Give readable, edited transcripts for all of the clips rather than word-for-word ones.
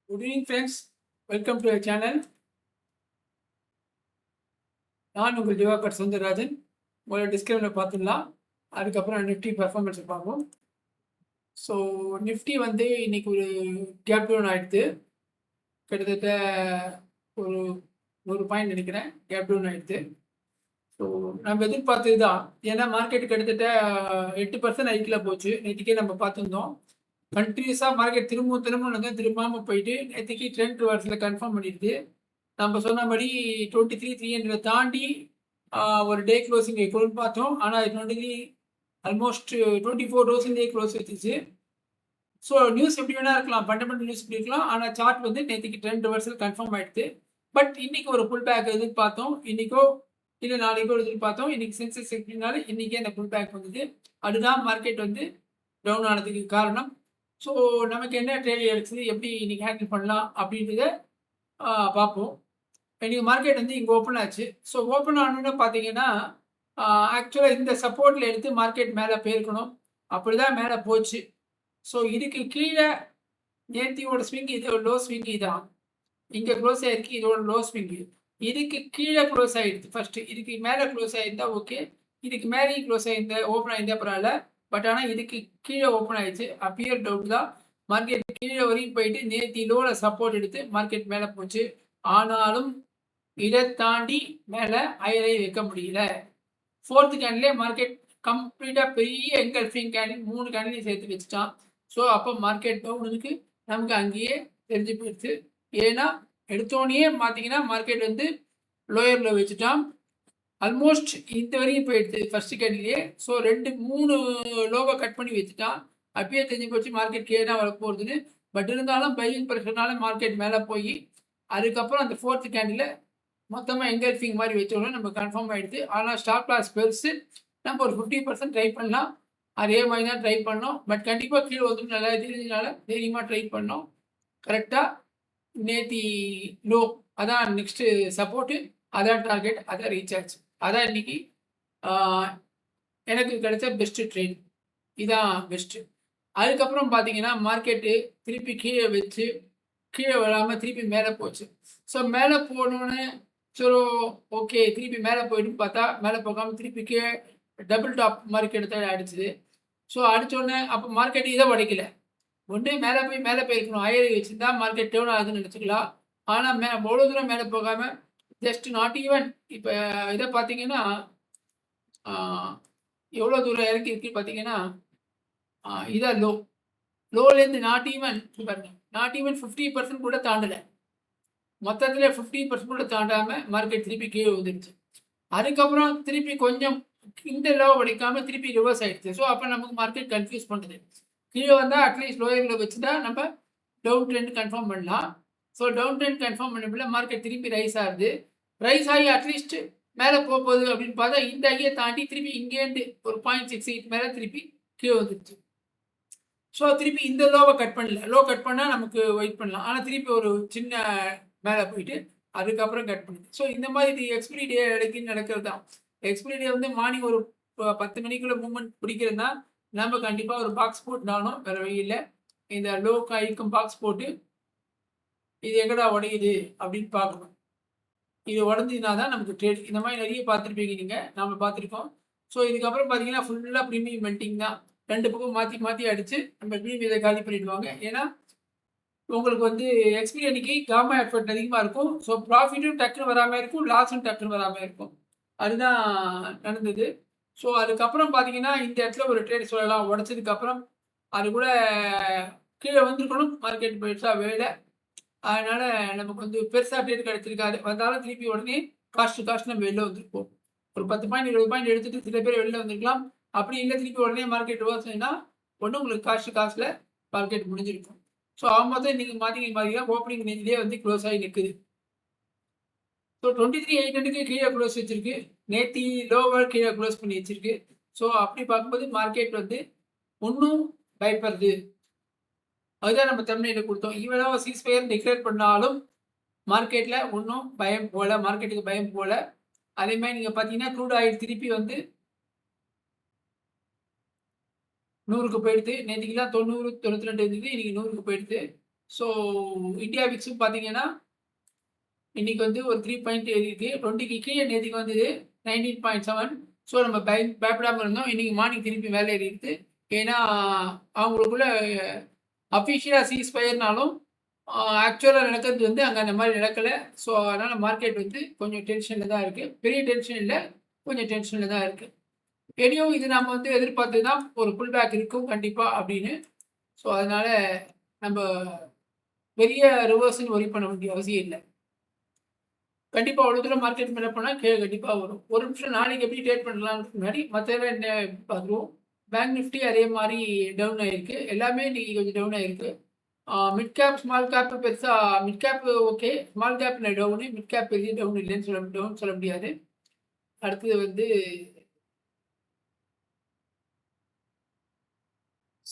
Good evening, friends. Welcome to our channel. நான் உங்கள் திவாகர் சுந்தரராஜன். உங்களோட டிஸ்கிரிப்ஷனில் பார்த்துடலாம். அதுக்கப்புறம் நிஃப்டி பர்ஃபார்மன்ஸ் பார்ப்போம். ஸோ நிஃப்டி இன்னைக்கு ஒரு கேப் டவுன் ஆகிடுது. கிட்டத்தட்ட ஒரு 100 பாயிண்ட் நினைக்கிறேன் கேப் டவுன் ஆகிடுது. ஸோ நம்ம எதிர்பார்த்தது தான். ஏன்னா மார்க்கெட் கிட்டத்தட்ட 8% ஹைக்கில் போச்சு. நேற்றுக்கே நம்ம பார்த்துருந்தோம். கண்டினியூஸாக மார்க்கெட் திரும்பாமல் போயிட்டு நேற்றுக்கு ட்ரெண்ட் ரிவர்ஸில் கன்ஃபார்ம் பண்ணிடுது. நம்ம சொன்னபடி 23,300 தாண்டி ஒரு டே க்ளோசிங் எக்கோன்னு பார்த்தோம். ஆனால் 23 ஆல்மோஸ்ட் 24 ரோஸ்லேயே க்ளோஸ் வச்சுச்சு. ஸோ நியூஸ் எப்படி வேணா இருக்கலாம், ஃபண்டமெண்டல் நியூஸ் எப்படி இருக்கலாம். ஆனால் சார்ட் நேற்றுக்கு ட்ரெண்ட் ரிவர்ஸில் கன்ஃபார்ம் ஆகிடுது. பட் இன்னைக்கு ஒரு புல் பேக் எதிர்பார்த்தோம். இன்னைக்கோ இல்லை நாளைக்கோ எதிர்பார்த்தோம். இன்னைக்கு சென்செக்ஸ் எப்படினால இன்னைக்கே அந்த புல் பேக் வந்தது. அதுதான் மார்க்கெட் டவுன் ஆனதுக்கு காரணம். ஸோ நமக்கு என்ன ட்ரேட் எடுக்குது, எப்படி இன்னைக்கு ஹேண்டில் பண்ணலாம் அப்படின்றத பார்ப்போம். இன்னைக்கு மார்க்கெட் இங்கே ஓப்பன் ஆச்சு. ஸோ ஓப்பன் ஆனோன்னு பார்த்தீங்கன்னா ஆக்சுவலாக இந்த சப்போர்ட்டில் எடுத்து மார்க்கெட் மேலே போயிருக்கணும். அப்படி தான் மேலே போச்சு. ஸோ இதுக்கு கீழே நேத்தியோட ஸ்விங் இதோட லோ ஸ்விங் இதான். இங்கே க்ளோஸ் ஆகிருக்கு, இதோட லோ ஸ்விங்கு. இதுக்கு கீழே க்ளோஸ் ஆகிடுது ஃபஸ்ட்டு. இதுக்கு மேலே க்ளோஸ் ஆகிருந்தா ஓகே. இதுக்கு மேலேயும் க்ளோஸ் ஆகிருந்தா ஓப்பன் ஆகிருந்தா பரவாயில்ல. பட் ஆனால் இதுக்கு கீழே ஓப்பன் ஆயிடுச்சு. அப்பியர் டவுட் தான். மார்க்கெட் கீழே வரையும் போயிட்டு நேத்தி லோல சப்போர்ட் எடுத்து மார்க்கெட் மேலே போச்சு. ஆனாலும் இதை தாண்டி மேலே ஐரை வைக்க முடியல. 4th கேண்டிலே மார்க்கெட் கம்ப்ளீட்டாக பெரிய எங்கல்ஃபிங் கேண்டில் 3 கேண்டிலையும் சேர்த்து வச்சுட்டான். ஸோ அப்போ மார்க்கெட் டவுனுக்கு நமக்கு அங்கேயே தெரிஞ்சு போயிடுச்சு. ஏன்னா எடுத்தோடனே பார்த்தீங்கன்னா மார்க்கெட் லோயரில் வச்சுட்டான். ஆல்மோஸ்ட் இந்த வரையும் போயிடுது ஃபர்ஸ்ட் கேண்டிலே. ஸோ 2-3 லோவை கட் பண்ணி வச்சுட்டான். அப்பயே தெரிஞ்சு போச்சு மார்க்கெட் கீழே தான் வர போகிறதுன்னு. பட் இருந்தாலும் பையிங் ப்ரெஷர்னால மார்க்கெட் மேலே போய் அதுக்கப்புறம் அந்த 4th கேண்டில் மொத்தமாக எங்கல்ஃபிங் மாதிரி வச்சோம்னா நம்ம கன்ஃபார்ம் ஆகிடுது. ஆனால் ஸ்டாப் லாஸ் பெருசு. நம்ம ஒரு 50% ட்ரை பண்ணலாம். அதே மாதிரி தான் ட்ரை பண்ணோம். பட் கண்டிப்பாக கீழே வந்துட்டு நல்லா தெரிஞ்சதுனால தைரியமாக ட்ரை பண்ணோம். கரெக்டாக நேத்தி லோ அதான் நெக்ஸ்ட்டு சப்போர்ட்டு, அதான் டார்கெட், அதான் ரீச் ஆச்சு. அதான் இன்னைக்கு எனக்கு கிடைச்ச பெஸ்ட்டு ட்ரேட். இதான் பெஸ்ட்டு. அதுக்கப்புறம் பார்த்தீங்கன்னா மார்க்கெட்டு திருப்பி கீழே வச்சு கீழே விழாமல் திருப்பி மேலே போச்சு. ஸோ மேலே போனோன்னே சரி ஓகே திருப்பி மேலே போயிட்டு பார்த்தா மேலே போகாமல் திருப்பி கீழே டபுள் டாப் மார்க்கெட் எடுத்து அடிச்சுது. ஸோ அடித்தோடனே அப்போ மார்க்கெட் இதை உடைக்கல. ஒன்று மேலே போயிருக்கணும். ஐஆர்ஐ வச்சுருந்தா மார்க்கெட் டவுன் ஆகுதுன்னு நினச்சிக்கலாம். ஆனால் அவ்வளோ தூரம் மேலே போகாமல் ஜஸ்ட் நாட் ஈவன். இப்போ இதை பார்த்தீங்கன்னா எவ்வளோ தூரம் இறக்கி இருக்கு பார்த்தீங்கன்னா இதான் லோலேருந்து நாட் ஈவன் பாருங்க, நாட் ஈவன் 50% கூட தாண்டலை. மொத்தத்தில் 50% கூட தாண்டாமல் மார்க்கெட் திருப்பி கீழே வந்துடுச்சு. அதுக்கப்புறம் திருப்பி கொஞ்சம் இந்த லோ உடைக்காமல் திருப்பி ரிவர்ஸ் ஆகிடுச்சு. ஸோ அப்போ நமக்கு மார்க்கெட் கன்ஃபியூஸ் பண்ணுது. கீழே வந்தால் அட்லீஸ்ட் லோயரில் வச்சு தான் நம்ம டவுன் ட்ரெண்ட் கன்ஃபார்ம் பண்ணலாம். ஸோ டவுன் ட்ரெண்ட் கன்ஃபார்ம் பண்ணப்பில் மார்க்கெட் திருப்பி ரைஸ் ஆகுது. ரைஸ் ஆகி அட்லீஸ்ட் மேலே போகுது அப்படின்னு பார்த்தா இந்த ஐயை தாண்டி திருப்பி இங்கேருந்து ஒரு 0.68 மேலே திருப்பி கீழே வந்துடுச்சு. ஸோ திருப்பி இந்த லோவை கட் பண்ணல. லோ கட் பண்ணால் நமக்கு வெயிட் பண்ணலாம். ஆனால் திருப்பி ஒரு சின்ன மேலே போயிட்டு அதுக்கப்புறம் கட் பண்ணுது. ஸோ இந்த மாதிரி இது எக்ஸ்பிரி டே அடைக்கின்னு நடக்கிறது தான். எக்ஸ்பிரி டே மார்னிங் ஒரு 10 மணிக்குள்ள மூவ்மெண்ட் பிடிக்கிறதுனா நம்ம கண்டிப்பாக ஒரு பாக்ஸ் போட்டுனாலும் வேறு வழியில் இந்த லோ காய்க்கும் பாக்ஸ் போட்டு இது எங்கடா உடையுது அப்படின்னு பார்க்கணும். இது உடஞ்சினா தான் நமக்கு ட்ரேட். இந்த மாதிரி நிறைய பார்த்துருப்பீங்க நீங்கள், நம்ம பார்த்துருக்கோம். ஸோ இதுக்கப்புறம் பார்த்தீங்கன்னா ஃபுல்லாக ப்ரீமியம் மெல்ட்டிங் தான். 2 பக்கம் மாற்றி அடித்து நம்ம ப்ரீமியம் இதை காலி பண்ணிடுவாங்க. ஏன்னா உங்களுக்கு எக்ஸ்பிரி அன்னைக்கு காமா எஃபர்ட் அதிகமாக இருக்கும். ஸோ ப்ராஃபிட்டும் டக்குன்னு வராமல் இருக்கும், லாஸும் டக்குன்னு வராமல் இருக்கும். அதுதான் நடந்தது. ஸோ அதுக்கப்புறம் பார்த்தீங்கன்னா இந்த இடத்துல ஒரு ட்ரேட் சொல்லலாம். உடச்சதுக்கப்புறம் அது கூட கீழே வந்திருக்கணும். மார்க்கெட் போயிடுச்சா வேலை. அதனால் நமக்கு பெருசாக ட்ரேட் கிடச்சிருக்காது. வந்தாலும் திருப்பி உடனே காஸ்ட் நம்ம வெளில வந்திருப்போம். ஒரு 10 பாயிண்ட் 20 பாயிண்ட் எடுத்துகிட்டு சில பேர் வெளில வந்திருக்கலாம். அப்படி இல்லை திருப்பி உடனே மார்க்கெட் ரிவர்ஸ்னா ஒன்றும் உங்களுக்கு காஸ்ட்டில் மார்க்கெட் முடிஞ்சிருக்கும். ஸோ மொத்தம் இன்றைக்கி பார்த்தீங்கன்னா ஓப்பனிங் ரேஞ்சிலே க்ளோஸ் ஆகி நிற்குது. ஸோ 23,800க்கு கீழே க்ளோஸ் வச்சிருக்கு. நேத்தி லோவர் கீழே க்ளோஸ் பண்ணி வச்சிருக்கு. ஸோ அப்படி பார்க்கும்போது மார்க்கெட் ஒன்றும் பயப்படுது. அதுதான் நம்ம தமிழில் கொடுத்தோம். ஈவனாக சீஸ்ஃபயர் டிக்ளேர் பண்ணாலும் மார்க்கெட்டில் ஒன்றும் பயம் போல, மார்க்கெட்டுக்கு பயம் போல. அதே மாதிரி நீங்கள் பார்த்தீங்கன்னா க்ரூட் ஆயில் திருப்பி 100க்கு போயிடுது. நேற்றுக்கெல்லாம் 90 92 இருந்தது. இன்னைக்கு 100க்கு போயிடுது. ஸோ இந்தியா விக்ஸும் பார்த்தீங்கன்னா இன்னைக்கு வந்து ஒரு 3 பாயிண்ட் ஏறி இருக்கு. 20க்கு கீழே நேற்றுக்கு வந்தது 19.7. ஸோ நம்ம பயப்படாமல் இருந்தோம். இன்னைக்கு மார்னிங் திருப்பி மேலே ஏறி இருக்குது. ஏன்னா அவங்களுக்குள்ள அஃபிஷியலாக சீஸ் ஃபயர்னாலும் ஆக்சுவலாக நடக்கிறது வந்து அங்கே அந்த மாதிரி நடக்கலை. ஸோ அதனால் மார்க்கெட் வந்து கொஞ்சம் டென்ஷனில் தான் இருக்குது. பெரிய டென்ஷன் இல்லை, கொஞ்சம் டென்ஷனில் தான் இருக்குது. எனியும் இது நம்ம வந்து எதிர்பார்த்து தான் ஒரு புல் பேக் இருக்கும் கண்டிப்பாக அப்படின்னு. ஸோ அதனால் நம்ம பெரிய ரிவர்ஸ்ன்னு ஒரி பண்ண வேண்டிய அவசியம் இல்லை. கண்டிப்பாக அவ்வளோ தூரம் மார்க்கெட் மேலே போனால் கீழே கண்டிப்பாக வரும். ஒரு நிமிஷம் நாளைக்கு எப்படி ட்ரேட் பண்ணலாம்னு முன்னாடி மற்றெல்லாம் என்ன பார்த்துருவோம். பேங்க் நிஃப்டி அதே மாதிரி டவுன் ஆகிருக்கு. எல்லாமே இன்றைக்கி கொஞ்சம் டவுன் ஆகிருக்கு. மிட் கேப் ஸ்மால் கேப் பெருசாக மிட் கேப் ஓகே, ஸ்மால் கேப்பில் டவுனு, மிட் கேப் பெரிய டவுன் இல்லைன்னு சொல்ல முடியாது. அடுத்தது வந்து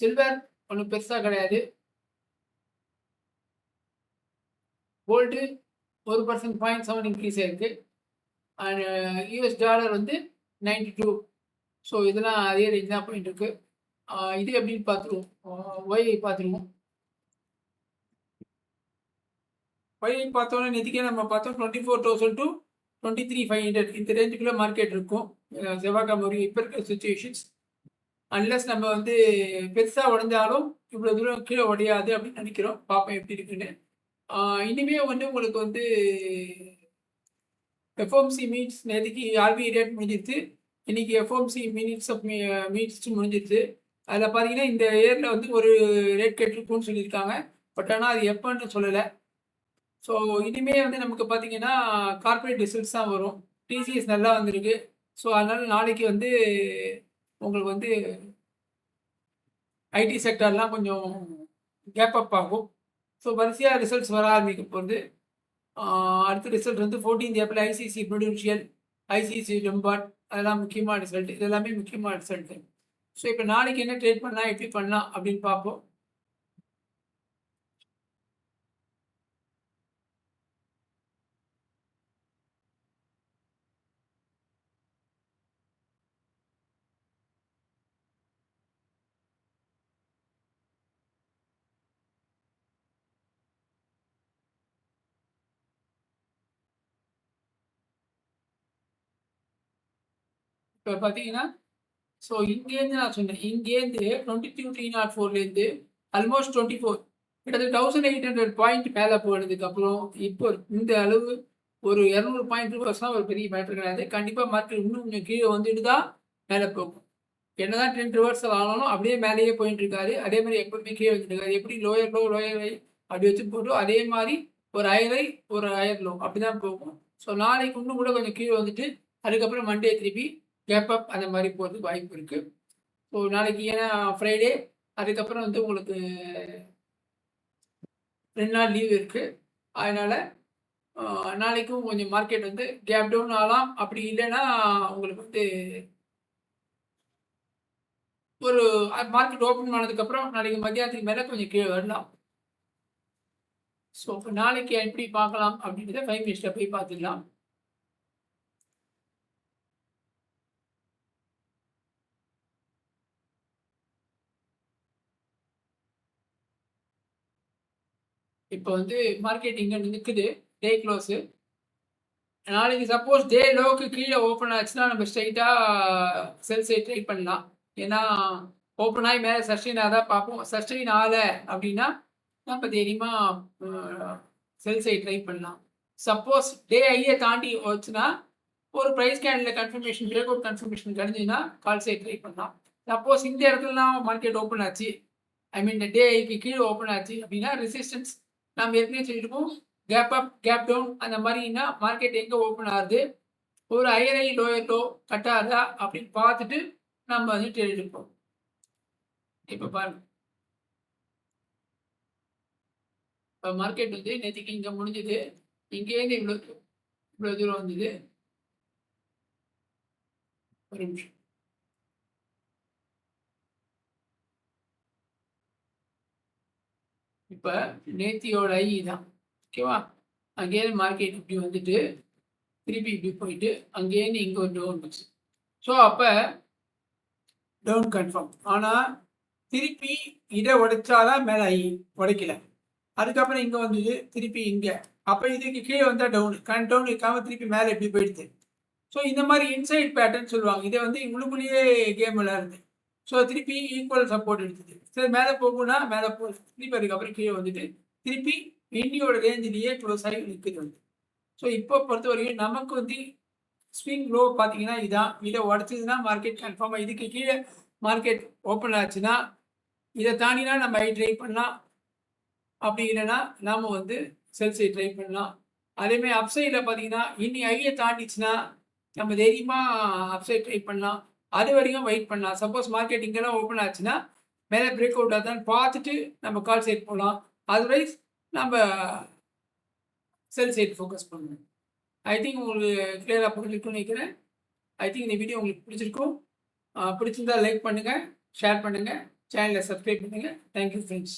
சில்வர் ஒன்றும் பெருசாக கிடையாது. கோல்டு 1% 0.7 இன்க்ரீஸ் ஆயிருக்கு. அண்ட் யூஎஸ் டாலர் வந்து 92. ஸோ இதெல்லாம் அதே ரேஞ்ச் தான் போயிட்டு இருக்கு. இது எப்படின்னு பார்த்துருவோம். ஒய் பார்த்துருவோம். ஒய் பார்த்தோன்னா நேற்றுக்கே நம்ம பார்த்தோம் 24,000 to 23,500 இந்த ரேஞ்சுக்குள்ளே மார்க்கெட் இருக்கும். செவ்வாய்க்கிழமை வரைக்கும் இப்போ இருக்கிற சுச்சுவேஷன்ஸ். அன்லஸ் நம்ம வந்து பெருசாக உடஞ்சாலும் இவ்வளோ தூரம் கீழே உடையாது அப்படின்னு நினைக்கிறோம். பார்ப்போம் எப்படி இருக்குன்னு. இனிமே வந்து உங்களுக்கு வந்து எஃப்ஓஎம்சி மீட்ஸ் நேற்றுக்கு ஆர்பிஐ ரேட் முடிஞ்சிருச்சு. இன்னைக்கு எஃப்ஓஎம்சி மீட்ஸ் முடிஞ்சிருச்சு. அதில் பார்த்தீங்கன்னா இந்த இயரில் வந்து ஒரு ரேட் கேட்டிருக்குன்னு சொல்லியிருக்காங்க. பட் ஆனால் அது எப்போன்னு சொல்லலை. ஸோ இனிமே வந்து நமக்கு பார்த்தீங்கன்னா கார்பரேட் ரிசல்ட்ஸ் தான் வரும். டிசிஎஸ் நல்லா வந்திருக்கு. ஸோ அதனால் நாளைக்கு வந்து உங்களுக்கு வந்து ஐடி செக்டர்லாம் கொஞ்சம் கேப் அப் ஆகும். ஸோ வரிசையாக ரிசல்ட்ஸ் வர ஆரம்பிக்க போகுது. அடுத்த ரிசல்ட் வந்து 14th April ICC Prudential, ICC லம்பார்ட், அதெல்லாம் முக்கியமான ரிசல்ட். இது எல்லாமே முக்கியமான ரிசல்ட்டு. ஸோ இப்போ நாளைக்கு என்ன ட்ரேட் பண்ணலாம், எப்படி பண்ணலாம் அப்படின்னு பார்ப்போம். இப்போ பார்த்தீங்கன்னா ஸோ இங்கேருந்து நான் சொன்னேன், இங்கேருந்து 22,304லேருந்து ஆல்மோஸ்ட் 24 கிட்டத்தட்ட 1,800 பாயிண்ட் மேலே போனதுக்கப்புறம் இப்போ இந்த அளவு ஒரு 200 பாயிண்ட் வருஷம் ஒரு பெரிய மேட்டர் கிடையாது. கண்டிப்பாக மார்க்கெட் இன்னும் கொஞ்சம் கீழே வந்துட்டு தான் மேலே போகும். என்னதான் ட்ரெண்ட் ரிவர்சல் ஆனாலும் அப்படியே மேலேயே போயிட்டு இருக்காரு. அதே மாதிரி எப்பவுமே கீழே வந்துட்டு இருக்காரு. எப்படி லோயர் ஹை அப்படி வச்சு போட்டோம் அதே மாதிரி ஒரு ஹையர் லோ அப்படிதான் போகும். ஸோ நாளைக்கு இன்னும் கூட கொஞ்சம் கீழே வந்துட்டு அதுக்கப்புறம் மண்டே திருப்பி கேப் அப் அந்த மாதிரி போகிறதுக்கு வாய்ப்பு இருக்குது. ஸோ நாளைக்கு ஏன்னா ஃப்ரைடே, அதுக்கப்புறம் வந்து உங்களுக்கு 2 நாள் லீவ் இருக்குது. அதனால் நாளைக்கும் கொஞ்சம் மார்க்கெட் வந்து கேப் டவுன் ஆகலாம். அப்படி இல்லைன்னா உங்களுக்கு வந்து ஒரு மார்க்கெட் ஓப்பன் ஆனதுக்கப்புறம் நாளைக்கு மத்தியானத்துக்கு மேலே கொஞ்சம் கீழே வரலாம். ஸோ இப்போ நாளைக்கு எப்படி பார்க்கலாம் அப்படின்றத 5 மினிட்ஸில் போய் பார்த்துக்கலாம். இப்போ வந்து மார்க்கெட் இங்கே நிற்குது, டே க்ளோஸு. நாளைக்கு சப்போஸ் டே லோவுக்கு கீழே ஓப்பன் ஆச்சுன்னா நம்ம ஸ்ட்ரைட்டாக செல் சைட் ட்ரை பண்ணலாம். ஏன்னா ஓப்பன் ஆகி மேலே சஸ்டெயின் ஆதான் பார்ப்போம். சஸ்டெயின் ஆகலை அப்படின்னா நம்ம தைரியமாக செல் சைட் ட்ரை பண்ணலாம். சப்போஸ் டே ஐயை தாண்டி வச்சுன்னா ஒரு price candle confirmation, break out confirmation கிடைஞ்சுன்னா கால் சைட் ட்ரை பண்ணலாம். சப்போஸ் இந்த இடத்துலலாம் மார்க்கெட் ஓப்பன் ஆச்சு, ஐ மீன் டே ஐக்கு கீழே ஓப்பன் ஆச்சு அப்படின்னா ரெசிஸ்டன்ஸ் நம்ம ஏற்கனவே சொல்லியிருக்கோம். கேப் அப், கேப் டவுன் அந்த மாதிரினா மார்க்கெட் எங்கே ஓப்பன் ஆகுது, ஒரு higher high lower low cut ஆகுதா அப்படின்னு பார்த்துட்டு நம்ம வந்து ட்ரேட் எடுப்போம். இப்போ பாருங்க, இப்போ மார்க்கெட் வந்து நேற்றுக்கு இங்கே முடிஞ்சது, இங்கேருந்து இவ்வளோ தூரம் வந்தது. ஒரு நிமிஷம், இப்போ நேத்தியோட ஐ தான் ஓகேவா. அங்கேயிருந்து மார்க்கெட் இப்படி வந்துட்டு திருப்பி இப்படி போயிட்டு அங்கேருந்து இங்கே ஒரு டவுன் வந்துச்சு. ஸோ அப்போ டவுன் கன்ஃபார்ம். ஆனால் திருப்பி இதை உடைச்சாதான் மேலே ஐ, உடைக்கல. அதுக்கப்புறம் இங்கே வந்தது திருப்பி இங்கே. அப்போ இதுக்கு கீழே வந்தால் டவுனு, டவுன் இருக்காம திருப்பி மேலே எப்படி போயிடுது. ஸோ இந்த மாதிரி இன்சைட் பேட்டர்ன் சொல்லுவாங்க. இதை வந்து இவங்களுக்குள்ளேயே கேம் விளையாடுது. ஸோ திருப்பி ஈக்குவல் சப்போர்ட் எடுத்துது. சரி மேலே போகும்னா மேலே போகுது, திருப்பி அதுக்கப்புறம் கீழே வந்துட்டு திருப்பி இந்தியோட ரேஞ்சிலேயே க்ளோஸ் ஆகி நிற்குது வந்து. ஸோ இப்போ பொறுத்த வரைக்கும் நமக்கு வந்து ஸ்விங் லோ பார்த்தீங்கன்னா இதான். இதை உடச்சிதுன்னா மார்க்கெட் கன்ஃபார்மாக இதுக்கு கீழே மார்க்கெட் ஓப்பன் ஆச்சுன்னா இதை தாண்டினா நம்ம ஐ ட்ரை பண்ணலாம். அப்படி இல்லைன்னா நாம் வந்து செல் சைட் ட்ரை பண்ணலாம். அதேமாதிரி அப்சைடில் பார்த்தீங்கன்னா இன்னி ஐயை தாண்டிச்சுன்னா நம்ம தைரியமாக அப்சைட் ட்ரை பண்ணலாம். அது வரைக்கும் வெயிட் பண்ணலாம். சப்போஸ் மார்க்கெட் இங்கெல்லாம் ஓப்பன் ஆச்சுன்னா மேலே பிரேக் அவுட் ஆகுதான்னு பார்த்துட்டு நம்ம கால் சைட் போகலாம். அதர்வைஸ் நம்ம செல் சைட் ஃபோக்கஸ் பண்ணணும். ஐ திங்க் உங்களுக்கு கிளியராக புரிஞ்சிருக்கும்னு நினைக்கிறேன். ஐ திங்க் இந்த வீடியோ உங்களுக்கு பிடிச்சிருக்கும். பிடிச்சிருந்தா லைக் பண்ணுங்கள், ஷேர் பண்ணுங்கள், சேனலை சப்ஸ்கிரைப் பண்ணுங்கள். Thank you friends.